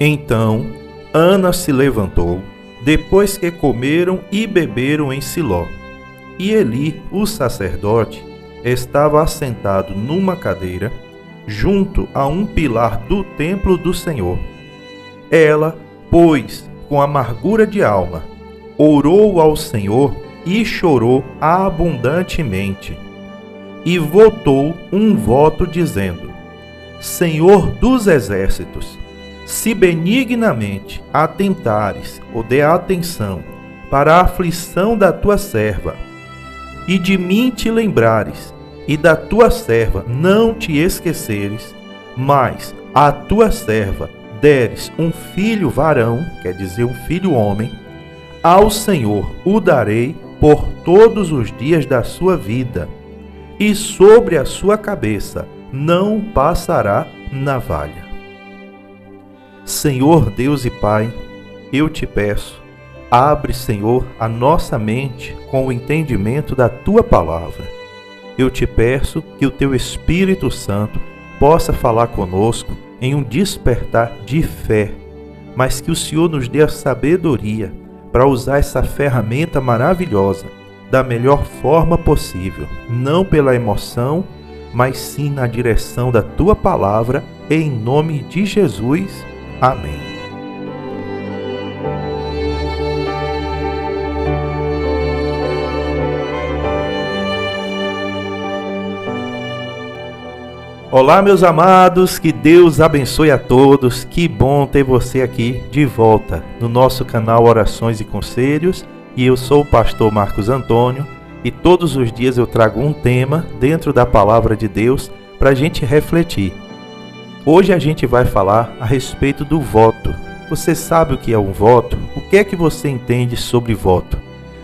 Então Ana se levantou, depois que comeram e beberam em Siló. E Eli, o sacerdote, estava assentado numa cadeira, junto a um pilar do templo do Senhor. Ela, pois, com amargura de alma, orou ao Senhor e chorou abundantemente. E votou um voto dizendo: Senhor dos exércitos, se benignamente atentares ou der atenção para a aflição da tua serva, e de mim te lembrares, e da tua serva não te esqueceres, mas à tua serva deres um filho varão, quer dizer, um filho homem, ao Senhor o darei por todos os dias da sua vida, e sobre a sua cabeça não passará navalha. Senhor Deus e Pai, eu te peço, abre, Senhor, a nossa mente com o entendimento da tua palavra. Eu te peço que o teu Espírito Santo possa falar conosco em um despertar de fé, mas que o Senhor nos dê a sabedoria para usar essa ferramenta maravilhosa da melhor forma possível, não pela emoção, mas sim na direção da tua palavra, em nome de Jesus. Amém. Olá, meus amados, que Deus abençoe a todos. Que bom ter você aqui de volta no nosso canal Orações e Conselhos. E eu sou o pastor Marcos Antônio e todos os dias eu trago um tema dentro da palavra de Deus para a gente refletir. Hoje a gente vai falar a respeito do voto. Você sabe o que é um voto? O que é que você entende sobre voto?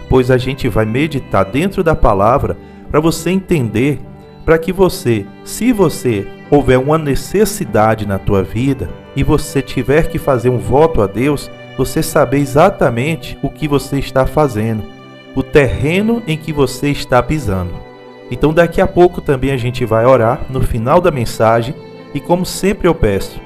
Pois a gente vai meditar dentro da palavra para você entender, para que você, se você houver uma necessidade na tua vida e você tiver que fazer um voto a Deus, você saber exatamente o que você está fazendo, o terreno em que você está pisando. Então daqui a pouco também a gente vai orar no final da mensagem e, como sempre eu peço,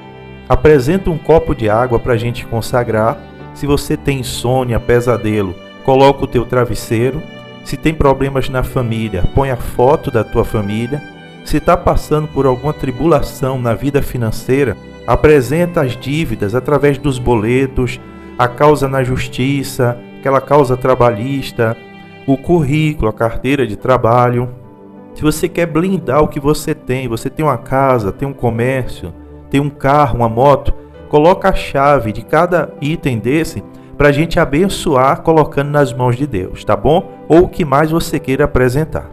apresenta um copo de água para a gente consagrar. Se você tem insônia, pesadelo, coloca o teu travesseiro. Se tem problemas na família, põe a foto da tua família. Se está passando por alguma tribulação na vida financeira, apresenta as dívidas através dos boletos, a causa na justiça, aquela causa trabalhista, o currículo, a carteira de trabalho. Se você quer blindar o que você tem uma casa, tem um comércio, tem um carro, uma moto, coloca a chave de cada item desse para a gente abençoar colocando nas mãos de Deus, tá bom? Ou o que mais você queira apresentar.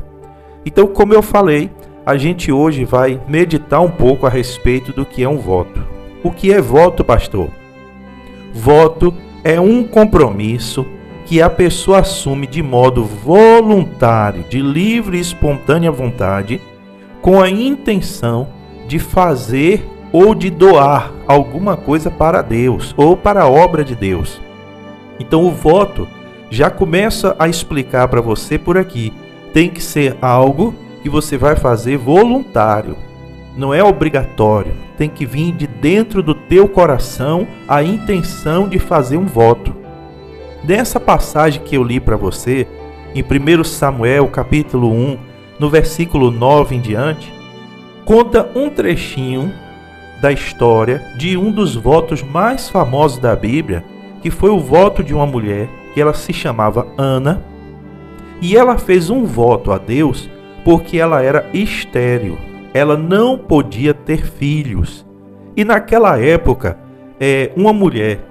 Então, como eu falei, a gente hoje vai meditar um pouco a respeito do que é um voto. O que é voto, pastor? Voto é um compromisso que a pessoa assume de modo voluntário, de livre e espontânea vontade, com a intenção de fazer ou de doar alguma coisa para Deus ou para a obra de Deus. Então o voto já começa a explicar para você por aqui. Tem que ser algo que você vai fazer voluntário. Não é obrigatório. Tem que vir de dentro do teu coração a intenção de fazer um voto. Nessa passagem que eu li para você, em 1 Samuel capítulo 1, no versículo 9 em diante, conta um trechinho da história de um dos votos mais famosos da Bíblia, que foi o voto de uma mulher, que ela se chamava Ana, e ela fez um voto a Deus porque ela era estéril, ela não podia ter filhos. E naquela época, uma mulher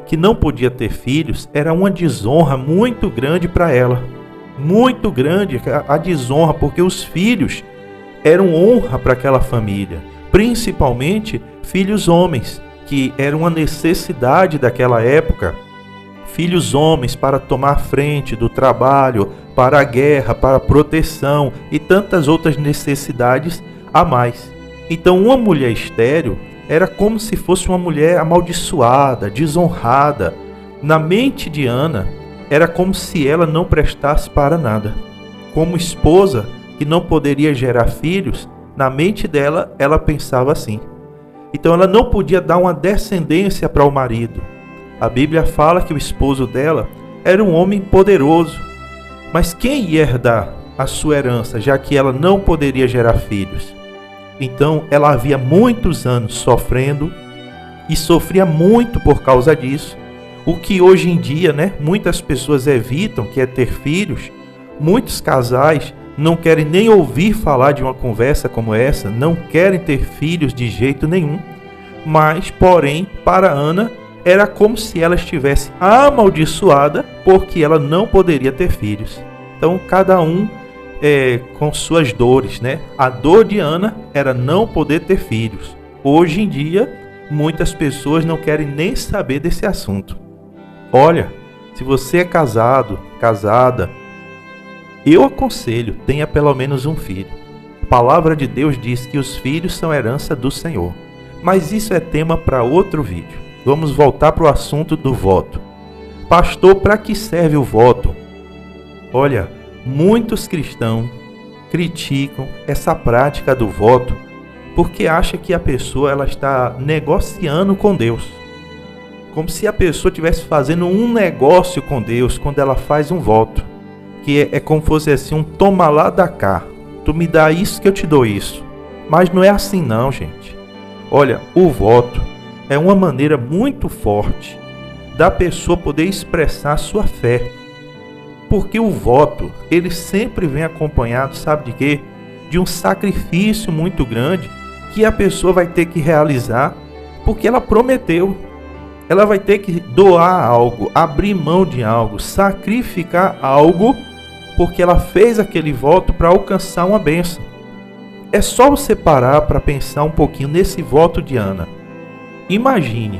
que não podia ter filhos era uma desonra muito grande para ela, muito grande a desonra, porque os filhos eram honra para aquela família, principalmente filhos homens, que era uma necessidade daquela época, filhos homens para tomar frente do trabalho, para a guerra, para a proteção e tantas outras necessidades a mais. Então uma mulher estéril era como se fosse uma mulher amaldiçoada, desonrada. Na mente de Ana, era como se ela não prestasse para nada. Como esposa que não poderia gerar filhos, na mente dela, ela pensava assim. Então ela não podia dar uma descendência para o marido. A Bíblia fala que o esposo dela era um homem poderoso. Mas quem ia herdar a sua herança, já que ela não poderia gerar filhos? Então ela havia muitos anos sofrendo e sofria muito por causa disso. O que hoje em dia, muitas pessoas evitam, que é ter filhos. Muitos casais não querem nem ouvir falar de uma conversa como essa, não querem ter filhos de jeito nenhum. Mas, porém, para Ana, era como se ela estivesse amaldiçoada porque ela não poderia ter filhos. Então, cada um com suas dores, A dor de Ana era não poder ter filhos. Hoje em dia, muitas pessoas não querem nem saber desse assunto. Olha, se você é casado, casada, eu aconselho, tenha pelo menos um filho. A palavra de Deus diz que os filhos são herança do Senhor. Mas isso é tema para outro vídeo. Vamos voltar para o assunto do voto. Pastor, para que serve o voto? Olha, muitos cristãos criticam essa prática do voto porque acham que a pessoa ela está negociando com Deus. Como se a pessoa estivesse fazendo um negócio com Deus quando ela faz um voto. Que é como se fosse assim, um toma lá da cá. Tu me dá isso que eu te dou isso. Mas não é assim não, gente. Olha, o voto é uma maneira muito forte da pessoa poder expressar sua fé. Porque o voto, ele sempre vem acompanhado, sabe de quê? De um sacrifício muito grande que a pessoa vai ter que realizar porque ela prometeu. Ela vai ter que doar algo, abrir mão de algo, sacrificar algo, porque ela fez aquele voto para alcançar uma bênção. É só você parar para pensar um pouquinho nesse voto de Ana. Imagine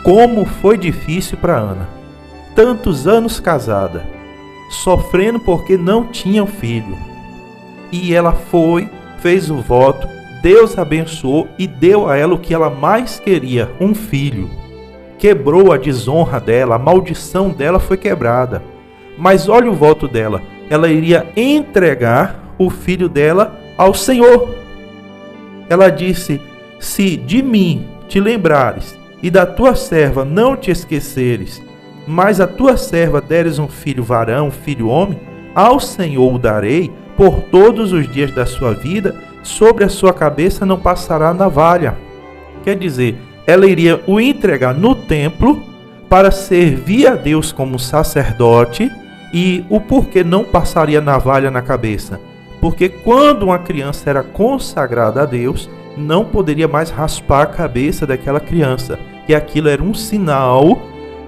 como foi difícil para Ana. Tantos anos casada, sofrendo porque não tinha filho. E ela fez o voto, Deus abençoou e deu a ela o que ela mais queria, um filho. Quebrou a desonra dela, a maldição dela foi quebrada. Mas olha o voto dela, ela iria entregar o filho dela ao Senhor. Ela disse, se de mim te lembrares e da tua serva não te esqueceres, mas a tua serva deres um filho varão, um filho homem, ao Senhor o darei por todos os dias da sua vida, sobre a sua cabeça não passará navalha. Quer dizer, ela iria o entregar no templo para servir a Deus como sacerdote. E o porquê não passaria navalha na cabeça? Porque quando uma criança era consagrada a Deus, não poderia mais raspar a cabeça daquela criança. E aquilo era um sinal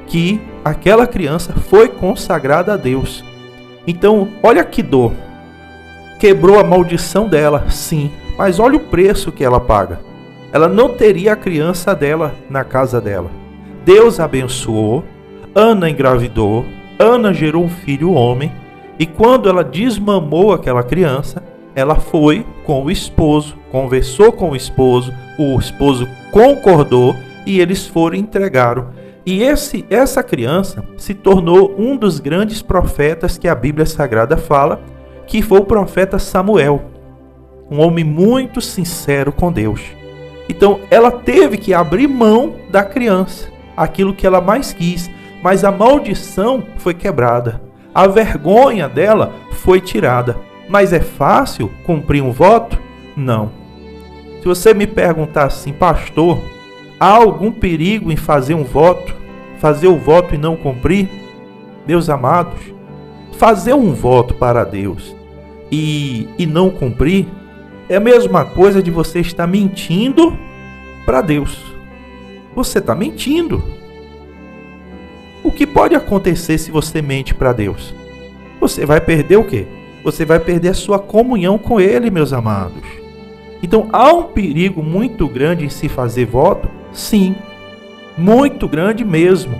que aquela criança foi consagrada a Deus. Então, olha que dor. Quebrou a maldição dela, sim, mas olha o preço que ela paga. Ela não teria a criança dela na casa dela. Deus abençoou, Ana engravidou, Ana gerou um filho homem, e quando ela desmamou aquela criança, ela foi com o esposo, conversou com o esposo concordou e eles foram e entregaram. E essa criança se tornou um dos grandes profetas que a Bíblia Sagrada fala, que foi o profeta Samuel, um homem muito sincero com Deus. Então ela teve que abrir mão da criança, aquilo que ela mais quis, mas a maldição foi quebrada, a vergonha dela foi tirada. Mas é fácil cumprir um voto? Não. Se você me perguntar assim, pastor, há algum perigo em fazer um voto? Fazer o voto e não cumprir? Meus amados, fazer um voto para Deus e não cumprir é a mesma coisa de você estar mentindo para Deus. Você está mentindo. O que pode acontecer se você mente para Deus? Você vai perder o quê? Você vai perder a sua comunhão com Ele, meus amados. Então, há um perigo muito grande em se fazer voto? Sim, muito grande mesmo.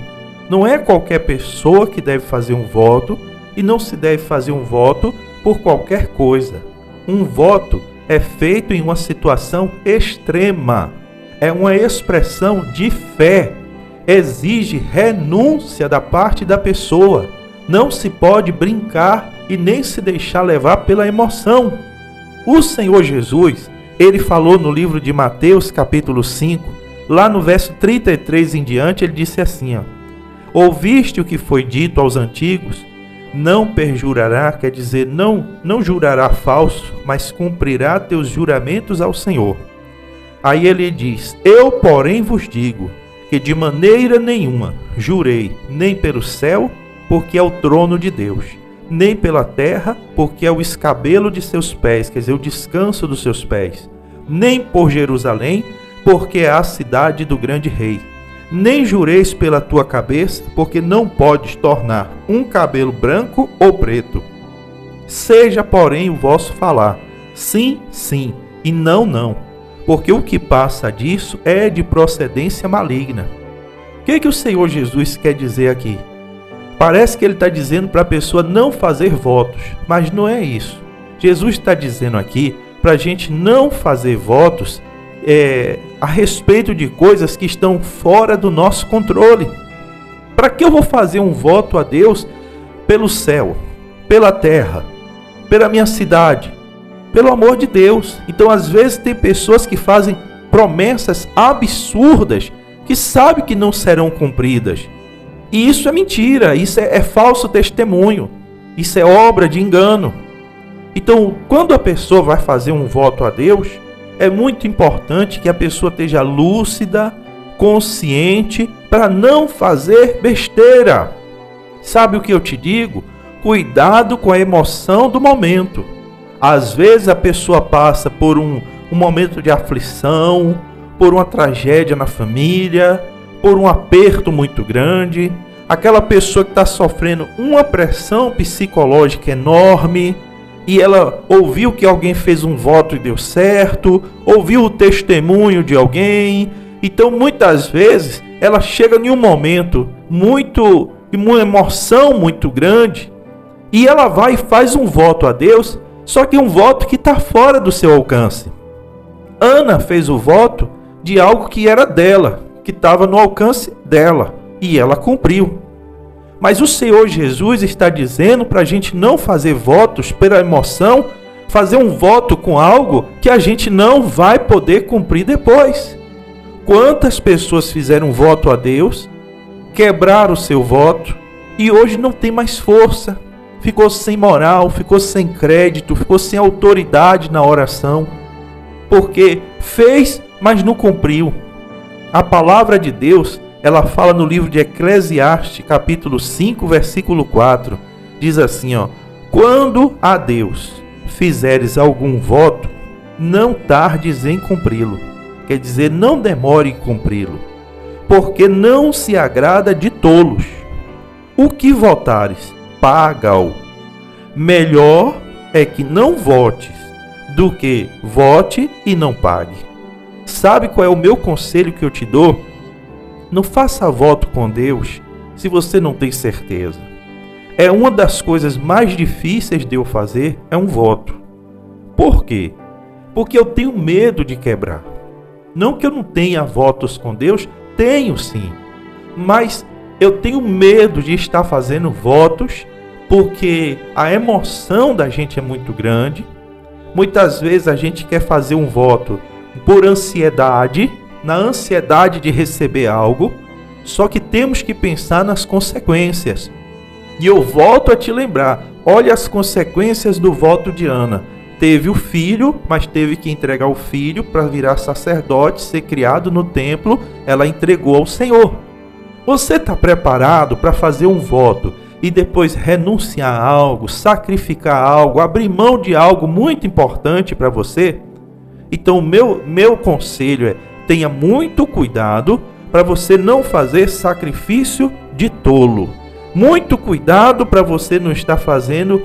Não é qualquer pessoa que deve fazer um voto e não se deve fazer um voto por qualquer coisa. Um voto é feito em uma situação extrema. É uma expressão de fé. Exige renúncia da parte da pessoa. Não se pode brincar e nem se deixar levar pela emoção. O Senhor Jesus, ele falou no livro de Mateus, capítulo 5, lá no verso 33 em diante, ele disse assim, ouviste o que foi dito aos antigos? Não perjurará, quer dizer, não jurará falso, mas cumprirá teus juramentos ao Senhor. Aí ele diz, eu, porém, vos digo, que de maneira nenhuma jurei, nem pelo céu, porque é o trono de Deus, nem pela terra, porque é o escabelo de seus pés, quer dizer, o descanso dos seus pés, nem por Jerusalém, porque é a cidade do grande rei. Nem jureis pela tua cabeça, porque não podes tornar um cabelo branco ou preto. Seja, porém, o vosso falar, sim, sim, e não, não, porque o que passa disso é de procedência maligna. O que o Senhor Jesus quer dizer aqui? Parece que ele está dizendo para a pessoa não fazer votos, mas não é isso. Jesus está dizendo aqui para a gente não fazer votos a respeito de coisas que estão fora do nosso controle. Para que eu vou fazer um voto a Deus pelo céu, pela terra, pela minha cidade? Pelo amor de Deus. Então, às vezes, tem pessoas que fazem promessas absurdas que sabem que não serão cumpridas. E isso é mentira, isso é falso testemunho, isso é obra de engano. Então, quando a pessoa vai fazer um voto a Deus, é muito importante que a pessoa esteja lúcida, consciente, para não fazer besteira. Sabe o que eu te digo? Cuidado com a emoção do momento. Às vezes a pessoa passa por um momento de aflição, por uma tragédia na família, por um aperto muito grande. Aquela pessoa que está sofrendo uma pressão psicológica enorme, e ela ouviu que alguém fez um voto e deu certo, ouviu o testemunho de alguém. Então, muitas vezes, ela chega em um momento uma emoção muito grande, e ela vai e faz um voto a Deus, só que um voto que está fora do seu alcance. Ana fez o voto de algo que era dela, que estava no alcance dela, e ela cumpriu. Mas o Senhor Jesus está dizendo para a gente não fazer votos pela emoção, fazer um voto com algo que a gente não vai poder cumprir depois. Quantas pessoas fizeram voto a Deus, quebraram o seu voto e hoje não tem mais força, ficou sem moral, ficou sem crédito, ficou sem autoridade na oração, porque fez, mas não cumpriu. A palavra de Deus, ela fala no livro de Eclesiastes, capítulo 5, versículo 4. Diz assim, quando a Deus fizeres algum voto, não tardes em cumpri-lo. Quer dizer, não demore em cumpri-lo, porque não se agrada de tolos. O que votares, paga-o. Melhor é que não votes, do que vote e não pague. Sabe qual é o meu conselho que eu te dou? Não faça voto com Deus se você não tem certeza. É uma das coisas mais difíceis de eu fazer, é um voto. Por quê? Porque eu tenho medo de quebrar. Não que eu não tenha votos com Deus, tenho sim. Mas eu tenho medo de estar fazendo votos porque a emoção da gente é muito grande. Muitas vezes a gente quer fazer um voto por ansiedade, na ansiedade de receber algo, só que temos que pensar nas consequências. E eu volto a te lembrar, olha as consequências do voto de Ana. Teve o filho, mas teve que entregar o filho para virar sacerdote, ser criado no templo, ela entregou ao Senhor. Você está preparado para fazer um voto e depois renunciar a algo, sacrificar algo, abrir mão de algo muito importante para você? Então o meu conselho é: tenha muito cuidado para você não fazer sacrifício de tolo. Muito cuidado para você não estar fazendo,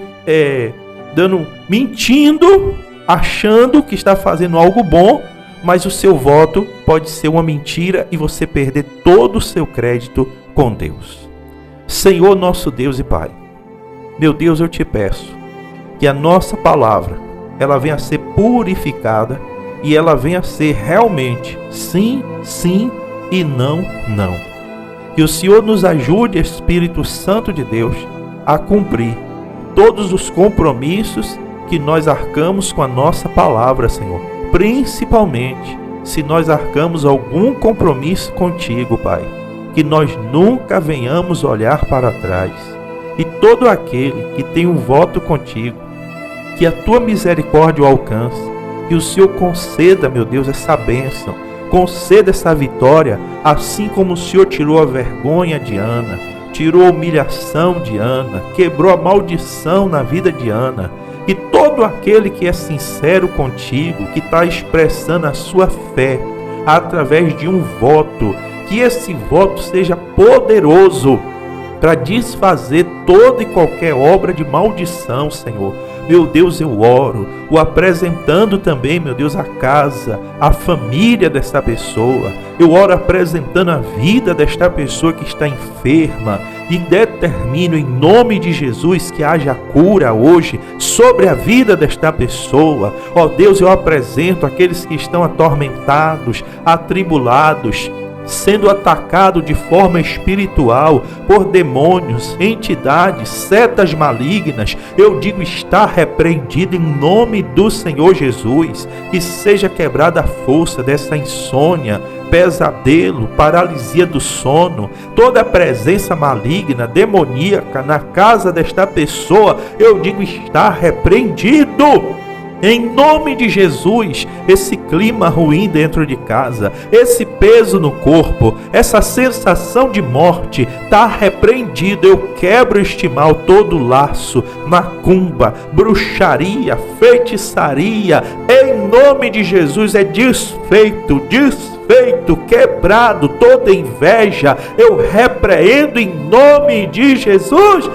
mentindo, achando que está fazendo algo bom, mas o seu voto pode ser uma mentira e você perder todo o seu crédito com Deus. Senhor nosso Deus e Pai, meu Deus, eu te peço que a nossa palavra, ela venha a ser purificada e ela venha a ser realmente sim, sim e não, não. Que o Senhor nos ajude, Espírito Santo de Deus, a cumprir todos os compromissos que nós arcamos com a nossa palavra, Senhor. principalmente se nós arcamos algum compromisso contigo, Pai, que nós nunca venhamos olhar para trás. E todo aquele que tem um voto contigo, que a tua misericórdia o alcance, que o Senhor conceda, meu Deus, essa bênção, conceda essa vitória, assim como o Senhor tirou a vergonha de Ana, tirou a humilhação de Ana, quebrou a maldição na vida de Ana. E todo aquele que é sincero contigo, que está expressando a sua fé através de um voto, que esse voto seja poderoso para desfazer toda e qualquer obra de maldição, Senhor. Meu Deus, eu oro, o apresentando também, meu Deus, a casa, a família desta pessoa. Eu oro apresentando a vida desta pessoa que está enferma e determino em nome de Jesus que haja cura hoje sobre a vida desta pessoa. Ó Deus, eu apresento aqueles que estão atormentados, atribulados, sendo atacado de forma espiritual por demônios, entidades, setas malignas. Eu digo, está repreendido em nome do Senhor Jesus. Que seja quebrada a força dessa insônia, pesadelo, paralisia do sono, toda a presença maligna, demoníaca na casa desta pessoa, eu digo, está repreendido. Em nome de Jesus, esse clima ruim dentro de casa, esse peso no corpo, essa sensação de morte, está repreendido. Eu quebro este mal, todo laço, macumba, bruxaria, feitiçaria, em nome de Jesus é desfeito, quebrado, toda inveja, eu repreendo em nome de Jesus.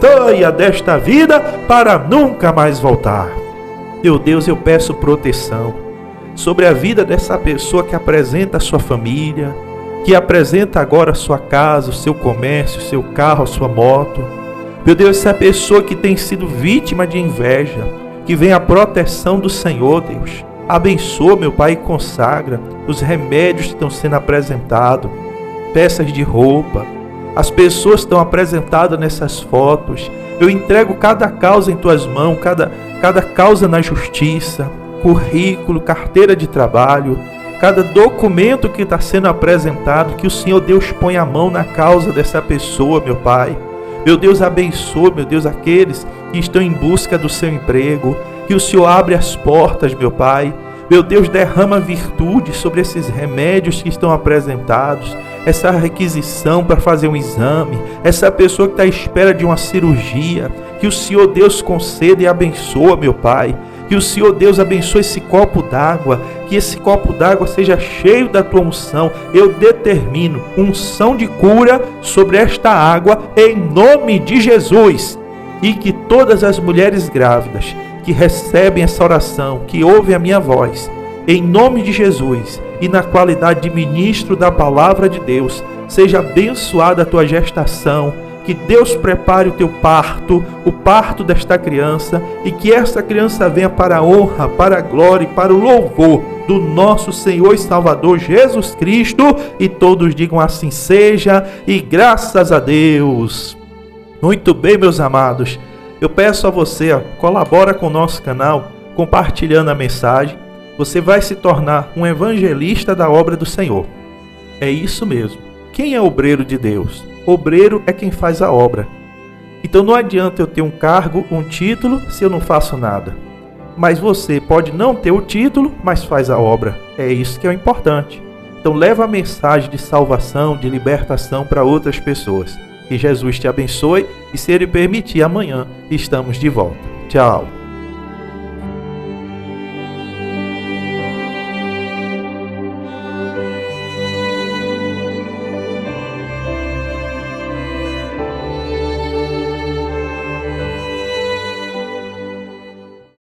Saia desta vida para nunca mais voltar. Meu Deus, eu peço proteção sobre a vida dessa pessoa que apresenta a sua família, que apresenta agora a sua casa, o seu comércio, o seu carro, a sua moto. Meu Deus, essa pessoa que tem sido vítima de inveja, que vem a proteção do Senhor, Deus. Abençoa, meu Pai, e consagra os remédios que estão sendo apresentados, peças de roupa. As pessoas estão apresentadas nessas fotos. Eu entrego cada causa em tuas mãos, cada causa na justiça, currículo, carteira de trabalho, cada documento que está sendo apresentado, que o Senhor Deus põe a mão na causa dessa pessoa, meu Pai. Meu Deus, abençoa, meu Deus, aqueles que estão em busca do seu emprego, que o Senhor abre as portas, meu Pai. Meu Deus, derrama virtude sobre esses remédios que estão apresentados, essa requisição para fazer um exame, essa pessoa que está à espera de uma cirurgia, que o Senhor Deus conceda e abençoa, meu Pai. Que o Senhor Deus abençoe esse copo d'água, que esse copo d'água seja cheio da tua unção. Eu determino unção de cura sobre esta água em nome de Jesus. E que todas as mulheres grávidas que recebem essa oração, que ouvem a minha voz, em nome de Jesus, e na qualidade de ministro da palavra de Deus, seja abençoada a tua gestação, que Deus prepare o teu parto, o parto desta criança, e que esta criança venha para a honra, para a glória e para o louvor do nosso Senhor e Salvador Jesus Cristo, e todos digam assim seja, e graças a Deus. Muito bem, meus amados, eu peço a você, colabora com o nosso canal, compartilhando a mensagem. Você vai se tornar um evangelista da obra do Senhor. É isso mesmo. Quem é obreiro de Deus? Obreiro é quem faz a obra. Então não adianta eu ter um cargo, um título, se eu não faço nada. Mas você pode não ter o título, mas faz a obra. É isso que é o importante. Então leva a mensagem de salvação, de libertação para outras pessoas. Que Jesus te abençoe e, se Ele permitir, amanhã estamos de volta. Tchau.